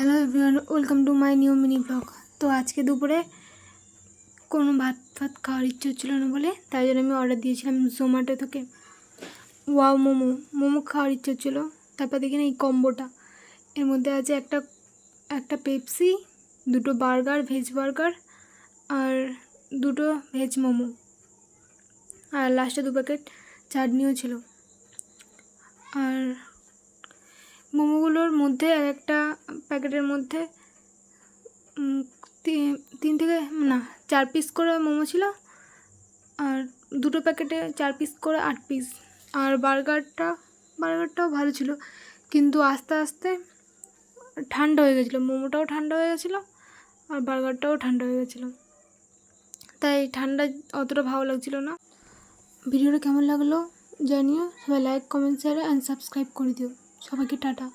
Hello everyone, welcome to my new mini blog. তো আজকে দুপুরে কোনো ভাত খাওয়ার ইচ্ছে হচ্ছিলো না বলে তাই জন্য আমি অর্ডার দিয়েছিলাম জোম্যাটো থেকে। ওয়াও মোমো খাওয়ার ইচ্ছে হচ্ছিলো। তারপর দেখি না এই কম্বোটা, এর মধ্যে আছে একটা পেপসি, দুটো বার্গার, ভেজ বার্গার আর দুটো ভেজ মোমো, আর লাস্টে 2 প্যাকেট চাটনিও ছিল। আর মোমোগুলোর মধ্যে একটা প্যাকেটের মধ্যে 3 থেকে 4 পিস করে মোমো ছিল, আর দুটো প্যাকেটে 4 পিস করে 8 পিস। আর বার্গারটাও ভালো ছিল, কিন্তু আস্তে আস্তে ঠান্ডা হয়ে গেছিলো। মোমোটাও ঠান্ডা হয়ে গেছিলো আর বার্গারটাও ঠান্ডা হয়ে গেছিলো, তাই ঠান্ডা অতটা ভালো লাগছিলো না। ভিডিওটা কেমন লাগলো জানিও। সবাই like, comment, share and subscribe করে দিও। সবাইকে টাটা।